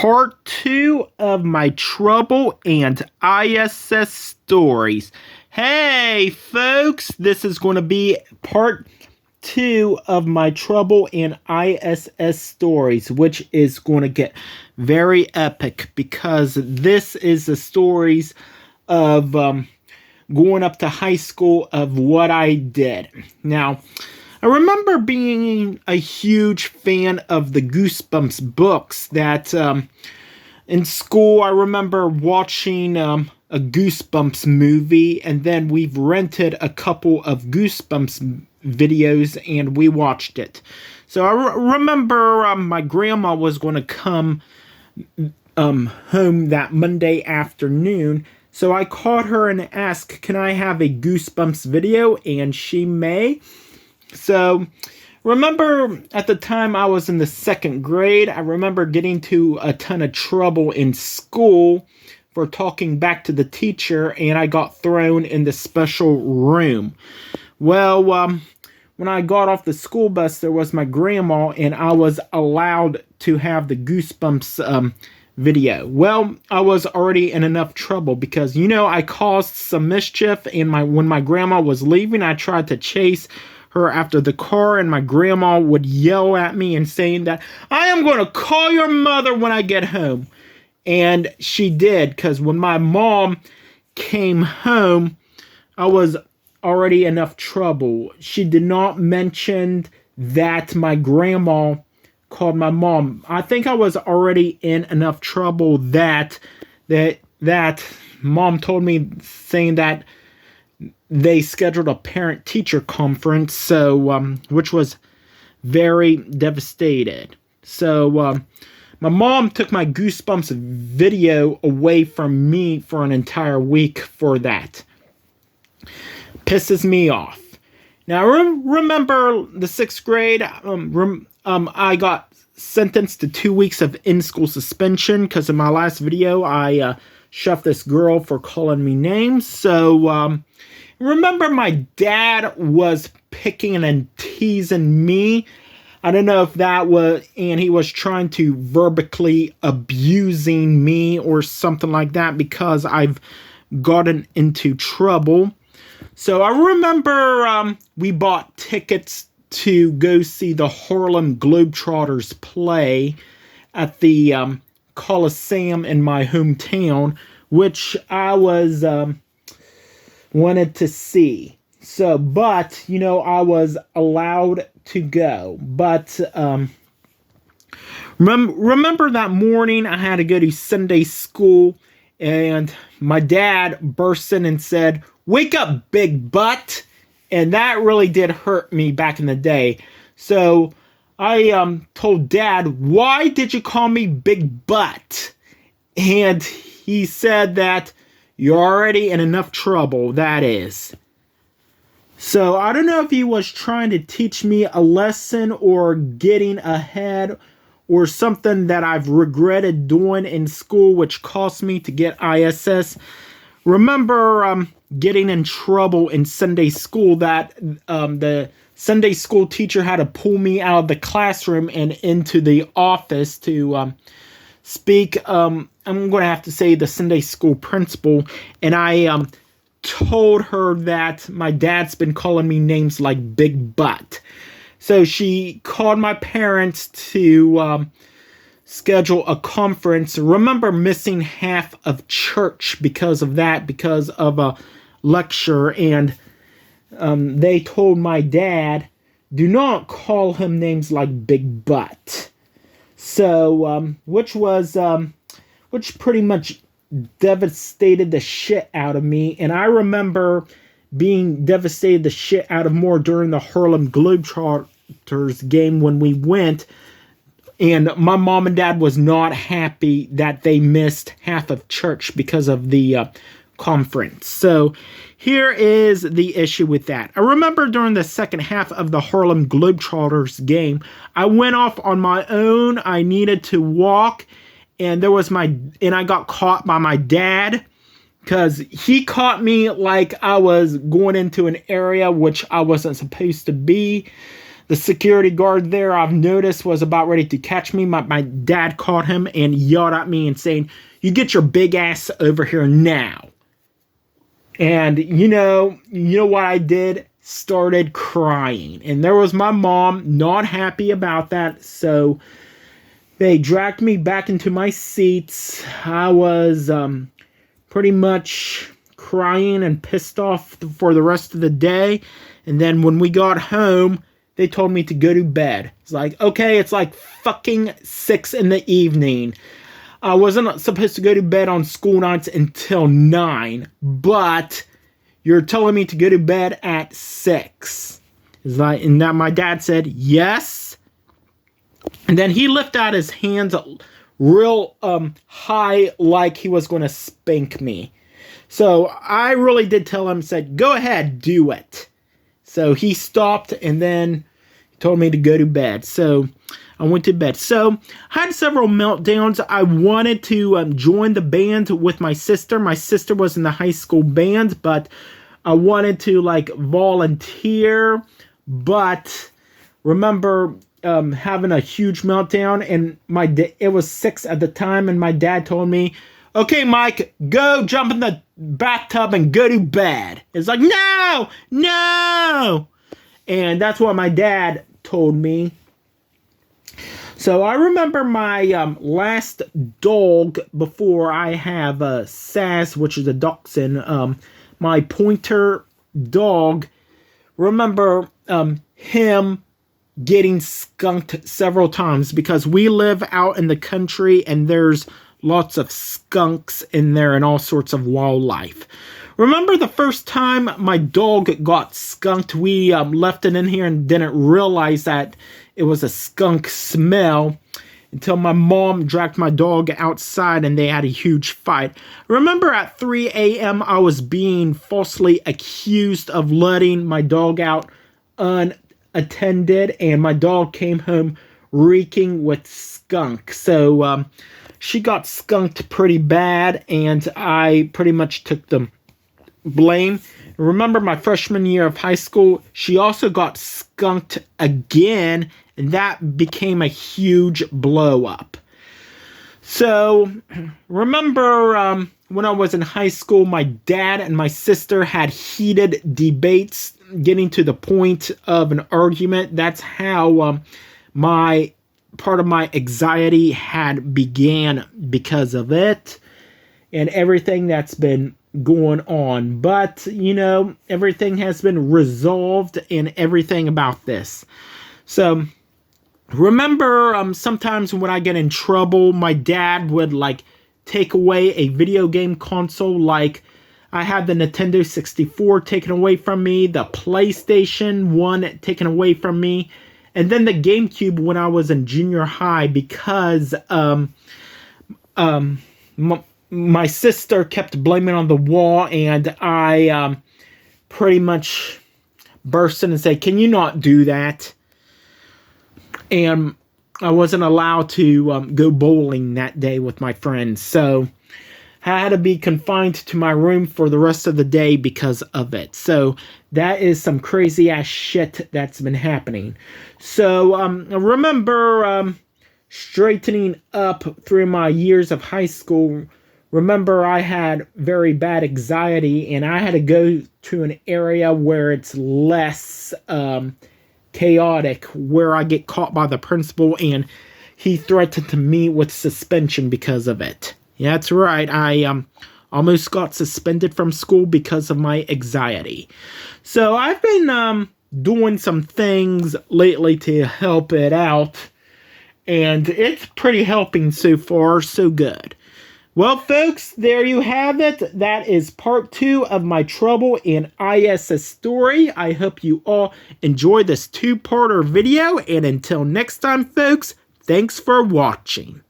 part 2 of my trouble and I.S.S. stories. Hey folks, this is going to be part 2 of my trouble and I.S.S. stories, which is going to get very epic because this is the stories of going up to high school of what I did. Now, I remember being a huge fan of the Goosebumps books that in school I remember watching a Goosebumps movie, and then we've rented a couple of Goosebumps videos and we watched it. So I remember my grandma was going to come home that Monday afternoon. So I called her and asked, can I have a Goosebumps video? And she may. So, remember at the time I was in the 2nd grade, I remember getting into a ton of trouble in school for talking back to the teacher, and I got thrown in the special room. Well, when I got off the school bus, there was my grandma, and I was allowed to have the Goosebumps video. Well, I was already in enough trouble because, I caused some mischief, and when my grandma was leaving, I tried to chase her after the car, and my grandma would yell at me and saying that I am going to call your mother when I get home. And she did, because when my mom came home, I was already in enough trouble. She did not mention that my grandma called my mom. I think I was already in enough trouble that mom told me, saying that they scheduled a parent-teacher conference, so which was very devastated. So my mom took my Goosebumps video away from me for an entire week for that. Pisses me off. Now, remember the 6th grade? I got sentenced to 2 weeks of in-school suspension because in my last video, I shoved this girl for calling me names. So, remember my dad was picking and teasing me. I don't know if that was, and he was trying to verbally abusing me or something like that because I've gotten into trouble. So I remember we bought tickets to go see the Harlem Globetrotters play at the Coliseum in my hometown, which I was wanted to see. So, but, I was allowed to go. But, remember that morning I had to go to Sunday school, and my dad burst in and said, "Wake up, big butt!" And that really did hurt me back in the day. So, I told Dad, "Why did you call me big butt?" And he said that, "You're already in enough trouble, that is." So, I don't know if he was trying to teach me a lesson or getting ahead or something that I've regretted doing in school, which cost me to get I.S.S. Remember getting in trouble in Sunday school that the Sunday school teacher had to pull me out of the classroom and into the office to speak. I'm going to have to say the Sunday school principal, and I told her that my dad's been calling me names like Big Butt. So she called my parents to schedule a conference. Remember missing half of church because of that, because of a lecture, and they told my dad, do not call him names like Big Butt. So, which pretty much devastated the shit out of me. And I remember being devastated the shit out of more during the Harlem Globetrotters game when we went. And my mom and dad was not happy that they missed half of church because of the conference. So here is the issue with that. I remember during the second half of the Harlem Globetrotters game, I went off on my own. I needed to walk, and I got caught by my dad because he caught me like I was going into an area which I wasn't supposed to be. The security guard there, I've noticed, was about ready to catch me. My dad caught him and yelled at me and saying, "You get your big ass over here now." And you know what I did? Started crying. And there was my mom, not happy about that. So they dragged me back into my seats. I was pretty much crying and pissed off for the rest of the day. And then when we got home, they told me to go to bed. It's like, okay, it's like fucking 6 in the evening. I wasn't supposed to go to bed on school nights until 9, but you're telling me to go to bed at 6. It's like, and that my dad said, yes. And then he lifted out his hands real high like he was going to spank me. So I really did tell him, said, go ahead, do it. So he stopped and then he told me to go to bed. So I went to bed. So I had several meltdowns. I wanted to join the band with my sister. My sister was in the high school band, but I wanted to like volunteer. But remember having a huge meltdown, and it was 6 at the time, and my dad told me, okay, Mike, go jump in the bathtub and go to bed. It's like, no. And that's what my dad told me. So I remember my last dog before I have I.S.S, which is a dachshund, my pointer dog. Remember him getting skunked several times because we live out in the country and there's lots of skunks in there and all sorts of wildlife. Remember the first time my dog got skunked? We left it in here and didn't realize that it was a skunk smell until my mom dragged my dog outside and they had a huge fight. Remember at 3 a.m. I was being falsely accused of letting my dog out unattended, and my dog came home reeking with skunk. So she got skunked pretty bad, and I pretty much took the blame. Remember my freshman year of high school, she also got skunked again, and that became a huge blow up. So remember when I was in high school, my dad and my sister had heated debates, getting to the point of an argument. That's how part of my anxiety had began because of it and everything that's been going on. But everything has been resolved and everything about this. So remember sometimes when I get in trouble, my dad would like take away a video game console. Like I had the Nintendo 64 taken away from me, the PlayStation 1 taken away from me, and then the GameCube when I was in junior high because my sister kept blaming on the wall, and I pretty much burst in and said, can you not do that? And I wasn't allowed to go bowling that day with my friends. So I had to be confined to my room for the rest of the day because of it. So that is some crazy ass shit that's been happening. So remember straightening up through my years of high school. Remember I had very bad anxiety, and I had to go to an area where it's less chaotic, where I get caught by the principal, and he threatened to me with suspension because of it. Yeah, that's right. I almost got suspended from school because of my anxiety. So I've been doing some things lately to help it out, and it's pretty helping so far, so good. Well, folks, there you have it. That is part 2 of my trouble in I.S.S story. I hope you all enjoyed this 2-parter video, and until next time, folks, thanks for watching.